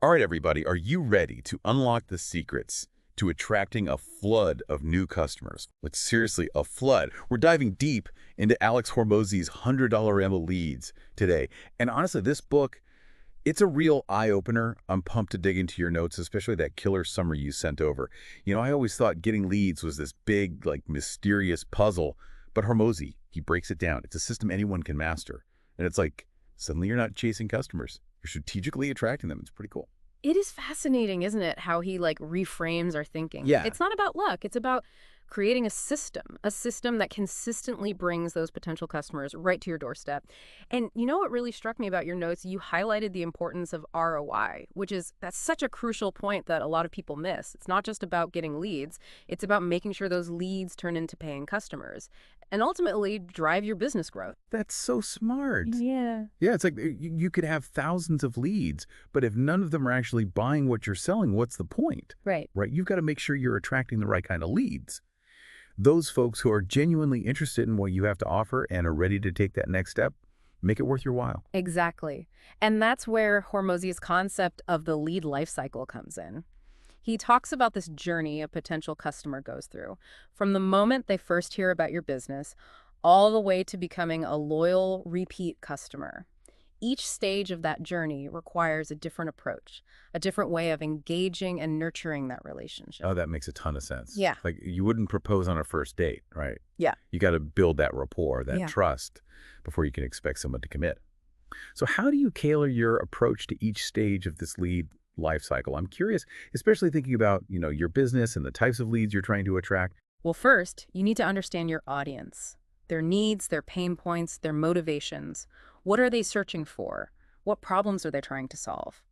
All right, everybody, are you ready to unlock the secrets to attracting a flood of new customers? Like, seriously, a flood. We're diving deep into Alex Hormozi's $100 ML leads today. And honestly, this book, it's a real eye-opener. I'm pumped to dig into your notes, especially that killer summary you sent over. I always thought getting leads was this big, like, mysterious puzzle. But Hormozi, he breaks it down. It's a system anyone can master. And it's like, suddenly you're not chasing customers. You're strategically attracting them. It's pretty cool. It is fascinating, isn't it, how he reframes our thinking. Yeah. It's not about luck. It's about creating a system that consistently brings those potential customers right to your doorstep. And you know what really struck me about your notes? You highlighted the importance of ROI, that's such a crucial point that a lot of people miss. It's not just about getting leads. It's about making sure those leads turn into paying customers and ultimately drive your business growth. That's so smart. Yeah. Yeah, it's like you could have thousands of leads, but if none of them are actually buying what you're selling, what's the point? Right. Right? You've got to make sure you're attracting the right kind of leads. Those folks who are genuinely interested in what you have to offer and are ready to take that next step, make it worth your while. Exactly. And that's where Hormozi's concept of the lead life cycle comes in. He talks about this journey a potential customer goes through, from the moment they first hear about your business, all the way to becoming a loyal, repeat customer. Each stage of that journey requires a different approach, a different way of engaging and nurturing that relationship. Oh, that makes a ton of sense. Yeah. Like you wouldn't propose on a first date, right? Yeah. You got to build that rapport, that Yeah. trust before you can expect someone to commit. So how do you tailor your approach to each stage of this lead life cycle? I'm curious, especially thinking about, your business and the types of leads you're trying to attract. Well, first, you need to understand your audience, their needs, their pain points, their motivations. What are they searching for? What problems are they trying to solve?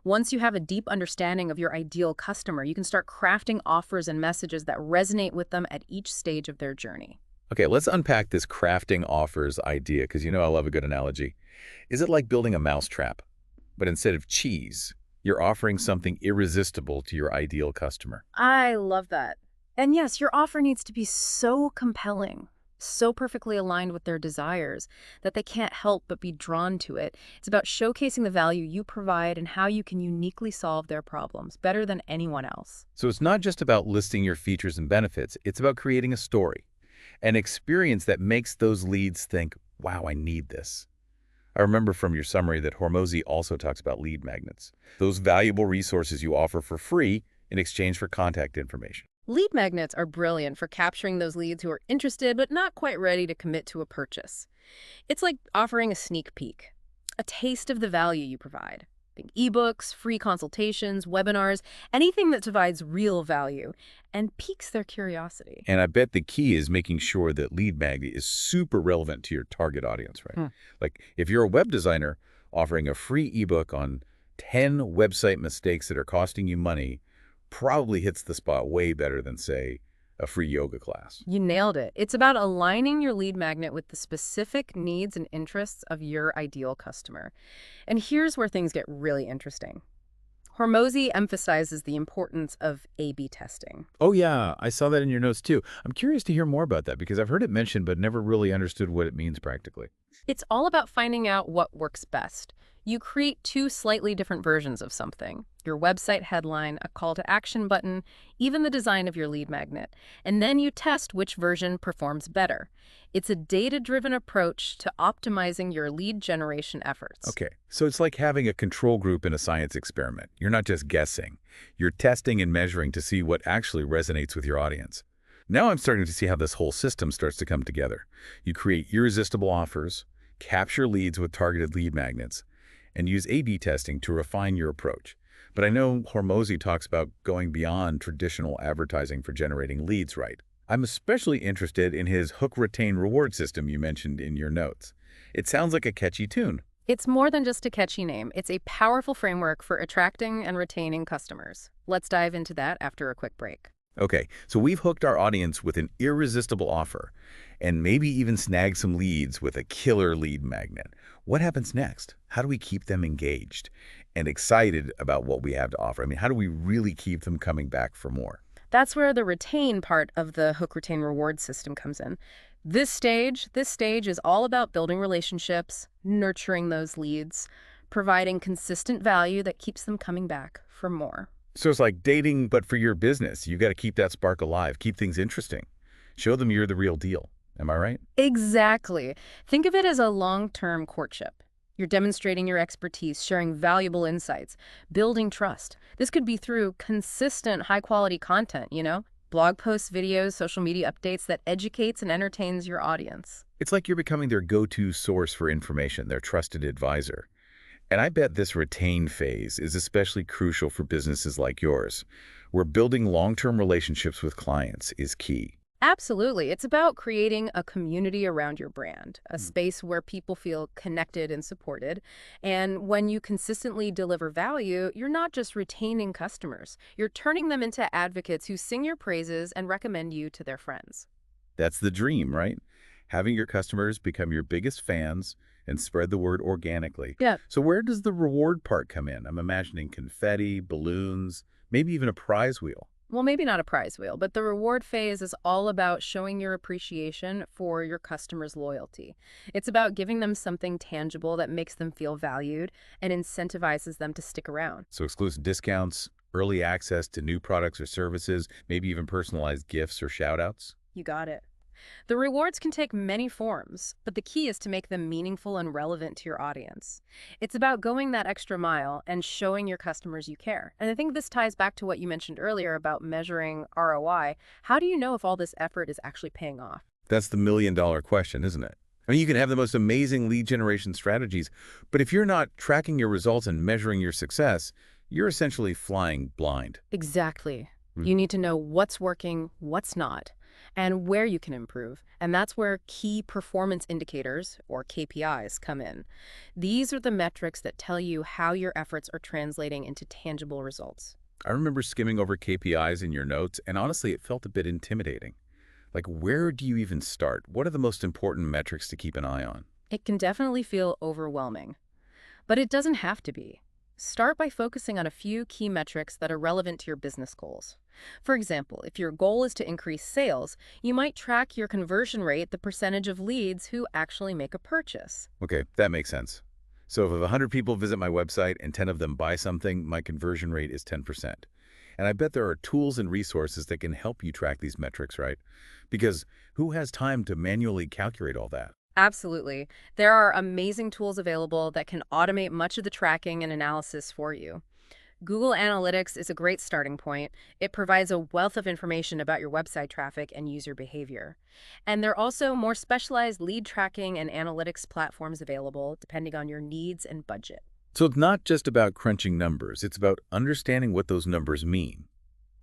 Once you have a deep understanding of your ideal customer, you can start crafting offers and messages that resonate with them at each stage of their journey. Okay, let's unpack this crafting offers idea because I love a good analogy. Is it like building a mousetrap, but instead of cheese, you're offering something irresistible to your ideal customer? I love that. And yes, your offer needs to be so compelling, so perfectly aligned with their desires that they can't help but be drawn to it. It's about showcasing the value you provide and how you can uniquely solve their problems better than anyone else. So it's not just about listing your features and benefits. It's about creating a story, an experience that makes those leads think, wow, I need this. I remember from your summary that Hormozi also talks about lead magnets, those valuable resources you offer for free in exchange for contact information. Lead magnets are brilliant for capturing those leads who are interested but not quite ready to commit to a purchase. It's like offering a sneak peek, a taste of the value you provide. Think ebooks, free consultations, webinars, anything that provides real value and piques their curiosity. And I bet the key is making sure that lead magnet is super relevant to your target audience, right? Like if you're a web designer offering a free ebook on 10 website mistakes that are costing you money, probably hits the spot way better than, say, a free yoga class. You nailed it. It's about aligning your lead magnet with the specific needs and interests of your ideal customer. And here's where things get really interesting. Hormozi emphasizes the importance of A/B testing. Oh, yeah. I saw that in your notes, too. I'm curious to hear more about that because I've heard it mentioned but never really understood what it means practically. It's all about finding out what works best. You create two slightly different versions of something, your website headline, a call to action button, even the design of your lead magnet, and then you test which version performs better. It's a data-driven approach to optimizing your lead generation efforts. Okay, so it's like having a control group in a science experiment. You're not just guessing. You're testing and measuring to see what actually resonates with your audience. Now I'm starting to see how this whole system starts to come together. You create irresistible offers, capture leads with targeted lead magnets, and use A/B testing to refine your approach. But I know Hormozi talks about going beyond traditional advertising for generating leads, right? I'm especially interested in his hook retain reward system you mentioned in your notes. It sounds like a catchy tune. It's more than just a catchy name. It's a powerful framework for attracting and retaining customers. Let's dive into that after a quick break. Okay, so we've hooked our audience with an irresistible offer and maybe even snagged some leads with a killer lead magnet. What happens next? How do we keep them engaged and excited about what we have to offer? I mean, how do we really keep them coming back for more? That's where the retain part of the hook retain reward system comes in. This stage is all about building relationships, nurturing those leads, providing consistent value that keeps them coming back for more. So it's like dating, but for your business. You got to keep that spark alive, keep things interesting. Show them you're the real deal. Am I right? Exactly. Think of it as a long-term courtship. You're demonstrating your expertise, sharing valuable insights, building trust. This could be through consistent, high-quality content, blog posts, videos, social media updates that educates and entertains your audience. It's like you're becoming their go-to source for information, their trusted advisor. And I bet this retain phase is especially crucial for businesses like yours, where building long-term relationships with clients is key. Absolutely. It's about creating a community around your brand, a space where people feel connected and supported. And when you consistently deliver value, you're not just retaining customers, you're turning them into advocates who sing your praises and recommend you to their friends. That's the dream, right? Having your customers become your biggest fans and spread the word organically. Yeah. So where does the reward part come in? I'm imagining confetti, balloons, maybe even a prize wheel. Well, maybe not a prize wheel, but the reward phase is all about showing your appreciation for your customers' loyalty. It's about giving them something tangible that makes them feel valued and incentivizes them to stick around. So exclusive discounts, early access to new products or services, maybe even personalized gifts or shout-outs. You got it. The rewards can take many forms, but the key is to make them meaningful and relevant to your audience. It's about going that extra mile and showing your customers you care. And I think this ties back to what you mentioned earlier about measuring ROI. How do you know if all this effort is actually paying off? That's the million-dollar question, isn't it? I mean, you can have the most amazing lead generation strategies, but if you're not tracking your results and measuring your success, you're essentially flying blind. Exactly. You need to know what's working, what's not, and where you can improve. And that's where key performance indicators, or KPIs, come in. These are the metrics that tell you how your efforts are translating into tangible results. I remember skimming over KPIs in your notes, and honestly, it felt a bit intimidating. Like, where do you even start? What are the most important metrics to keep an eye on? It can definitely feel overwhelming, but it doesn't have to be. Start by focusing on a few key metrics that are relevant to your business goals. For example, if your goal is to increase sales, you might track your conversion rate, the percentage of leads who actually make a purchase. Okay, that makes sense. So if 100 people visit my website and 10 of them buy something, my conversion rate is 10%. And I bet there are tools and resources that can help you track these metrics, right? Because who has time to manually calculate all that? Absolutely. There are amazing tools available that can automate much of the tracking and analysis for you. Google Analytics is a great starting point. It provides a wealth of information about your website traffic and user behavior. And there are also more specialized lead tracking and analytics platforms available depending on your needs and budget. So it's not just about crunching numbers, it's about understanding what those numbers mean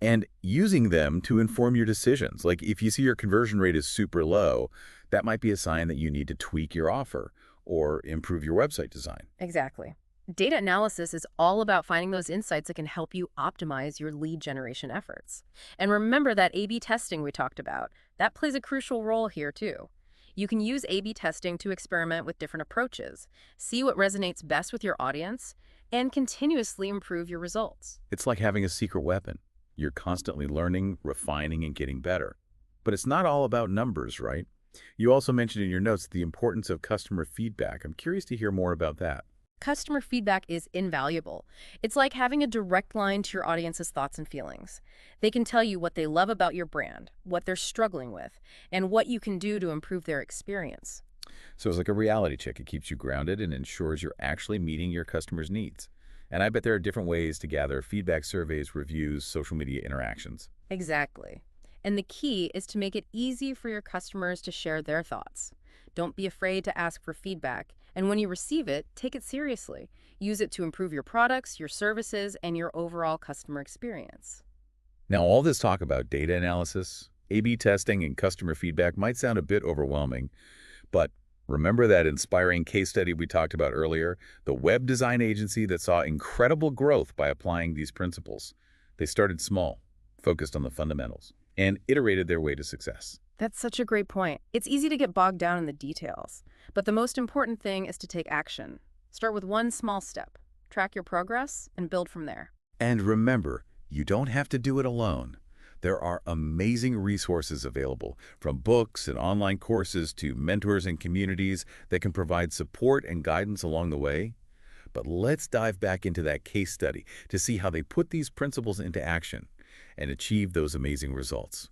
and using them to inform your decisions. Like if you see your conversion rate is super low, that might be a sign that you need to tweak your offer or improve your website design. Exactly. Data analysis is all about finding those insights that can help you optimize your lead generation efforts. And remember that A/B testing we talked about. That plays a crucial role here too. You can use A/B testing to experiment with different approaches, see what resonates best with your audience, and continuously improve your results. It's like having a secret weapon. You're constantly learning, refining, and getting better. But it's not all about numbers, right? You also mentioned in your notes the importance of customer feedback. I'm curious to hear more about that. Customer feedback is invaluable. It's like having a direct line to your audience's thoughts and feelings. They can tell you what they love about your brand, what they're struggling with, and what you can do to improve their experience. So it's like a reality check. It keeps you grounded and ensures you're actually meeting your customers' needs. And I bet there are different ways to gather feedback surveys, reviews, social media interactions. Exactly. And the key is to make it easy for your customers to share their thoughts. Don't be afraid to ask for feedback. And when you receive it, take it seriously. Use it to improve your products, your services, and your overall customer experience. Now, all this talk about data analysis, A/B testing, and customer feedback might sound a bit overwhelming, but remember that inspiring case study we talked about earlier, the web design agency that saw incredible growth by applying these principles. They started small, focused on the fundamentals, and iterated their way to success. That's such a great point. It's easy to get bogged down in the details, but the most important thing is to take action. Start with one small step, track your progress, and build from there. And remember, you don't have to do it alone. There are amazing resources available, from books and online courses to mentors and communities that can provide support and guidance along the way. But let's dive back into that case study to see how they put these principles into action and achieve those amazing results.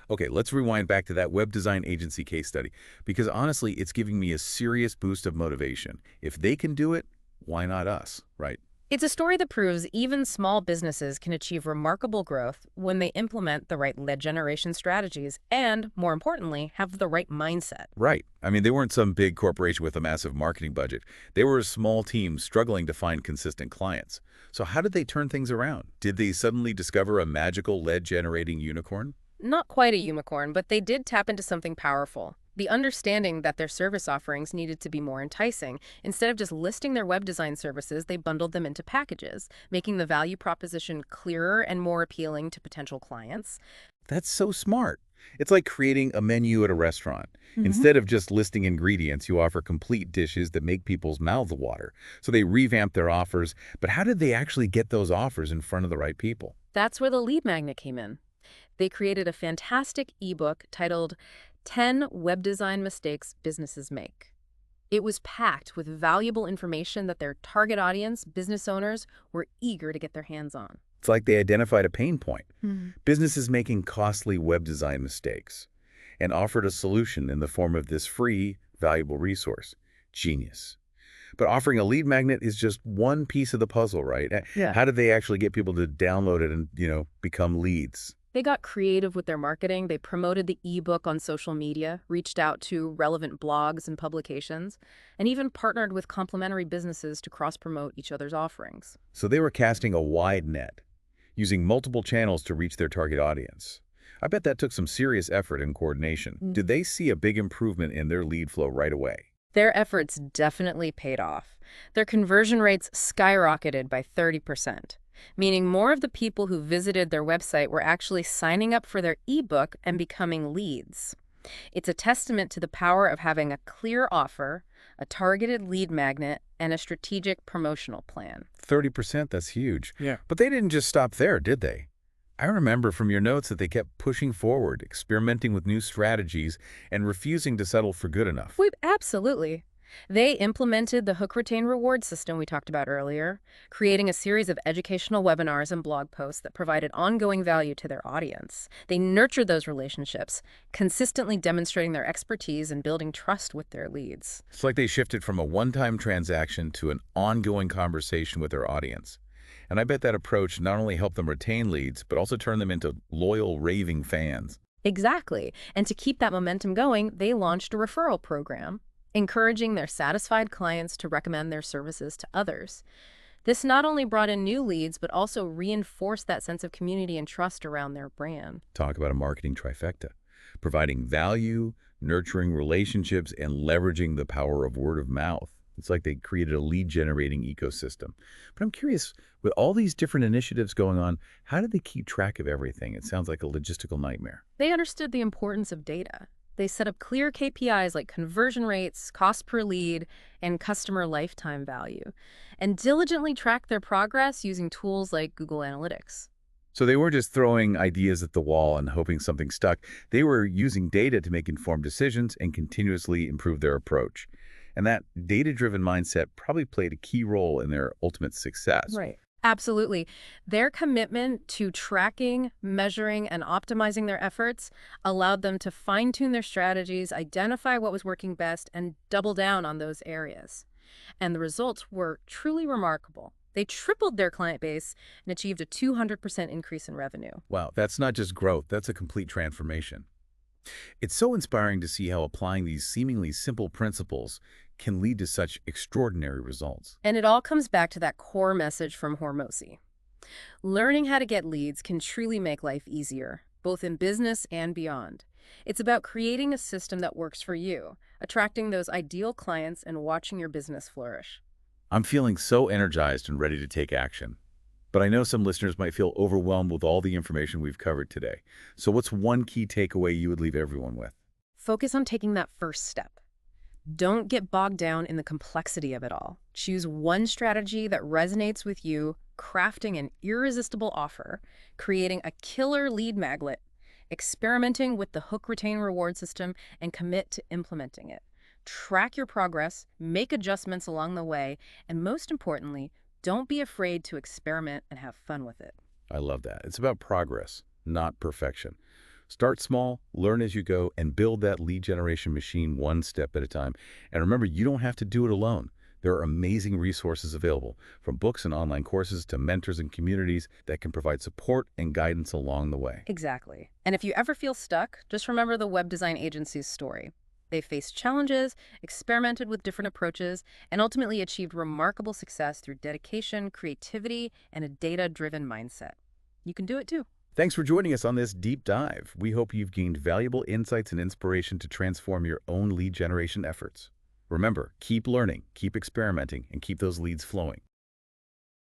Okay, let's rewind back to that web design agency case study, because honestly, it's giving me a serious boost of motivation. If they can do it, why not us, right? It's a story that proves even small businesses can achieve remarkable growth when they implement the right lead generation strategies and, more importantly, have the right mindset. Right. I mean, they weren't some big corporation with a massive marketing budget. They were a small team struggling to find consistent clients. So how did they turn things around? Did they suddenly discover a magical lead-generating unicorn? Not quite a unicorn, but they did tap into something powerful. The understanding that their service offerings needed to be more enticing. Instead of just listing their web design services, they bundled them into packages, making the value proposition clearer and more appealing to potential clients. That's so smart. It's like creating a menu at a restaurant. Mhm. Instead of just listing ingredients, you offer complete dishes that make people's mouths water. So they revamped their offers. But how did they actually get those offers in front of the right people? That's where the lead magnet came in. They created a fantastic ebook titled 10 Web Design Mistakes Businesses Make. It was packed with valuable information that their target audience, business owners, were eager to get their hands on. It's like they identified a pain point. Mhm. Businesses making costly web design mistakes, and offered a solution in the form of this free, valuable resource. Genius. But offering a lead magnet is just one piece of the puzzle, right? Yeah. How did they actually get people to download it and, become leads? They got creative with their marketing. They promoted the ebook on social media, reached out to relevant blogs and publications, and even partnered with complementary businesses to cross-promote each other's offerings. So they were casting a wide net, using multiple channels to reach their target audience. I bet that took some serious effort and coordination. Mm. Did they see a big improvement in their lead flow right away? Their efforts definitely paid off. Their conversion rates skyrocketed by 30%, meaning more of the people who visited their website were actually signing up for their ebook and becoming leads. It's a testament to the power of having a clear offer, a targeted lead magnet, and a strategic promotional plan. 30%, that's huge. Yeah. But they didn't just stop there, did they? I remember from your notes that they kept pushing forward, experimenting with new strategies, and refusing to settle for good enough. Absolutely. They implemented the hook retain reward system we talked about earlier, creating a series of educational webinars and blog posts that provided ongoing value to their audience. They nurtured those relationships, consistently demonstrating their expertise and building trust with their leads. It's like they shifted from a one-time transaction to an ongoing conversation with their audience. And I bet that approach not only helped them retain leads, but also turn them into loyal, raving fans. Exactly. And to keep that momentum going, they launched a referral program, encouraging their satisfied clients to recommend their services to others. This not only brought in new leads, but also reinforced that sense of community and trust around their brand. Talk about a marketing trifecta. Providing value, nurturing relationships, and leveraging the power of word of mouth. It's like they created a lead-generating ecosystem. But I'm curious, with all these different initiatives going on, how did they keep track of everything? It sounds like a logistical nightmare. They understood the importance of data. They set up clear KPIs like conversion rates, cost per lead, and customer lifetime value, and diligently tracked their progress using tools like Google Analytics. So they weren't just throwing ideas at the wall and hoping something stuck. They were using data to make informed decisions and continuously improve their approach. And that data-driven mindset probably played a key role in their ultimate success. Right. Absolutely. Their commitment to tracking, measuring, and optimizing their efforts allowed them to fine-tune their strategies, identify what was working best, and double down on those areas. And the results were truly remarkable. They tripled their client base and achieved a 200% increase in revenue. Wow, that's not just growth, that's a complete transformation. It's so inspiring to see how applying these seemingly simple principles can lead to such extraordinary results. And it all comes back to that core message from Hormozi. Learning how to get leads can truly make life easier, both in business and beyond. It's about creating a system that works for you, attracting those ideal clients, and watching your business flourish. I'm feeling so energized and ready to take action. But I know some listeners might feel overwhelmed with all the information we've covered today. So what's one key takeaway you would leave everyone with? Focus on taking that first step. Don't get bogged down in the complexity of it all. Choose one strategy that resonates with you, crafting an irresistible offer, creating a killer lead magnet, experimenting with the hook retain reward system, and commit to implementing it. Track your progress, make adjustments along the way, and most importantly, don't be afraid to experiment and have fun with it. I love that. It's about progress, not perfection. Start small, learn as you go, and build that lead generation machine one step at a time. And remember, you don't have to do it alone. There are amazing resources available, from books and online courses to mentors and communities that can provide support and guidance along the way. Exactly. And if you ever feel stuck, just remember the web design agency's story. They faced challenges, experimented with different approaches, and ultimately achieved remarkable success through dedication, creativity, and a data-driven mindset. You can do it too. Thanks for joining us on this deep dive. We hope you've gained valuable insights and inspiration to transform your own lead generation efforts. Remember, keep learning, keep experimenting, and keep those leads flowing.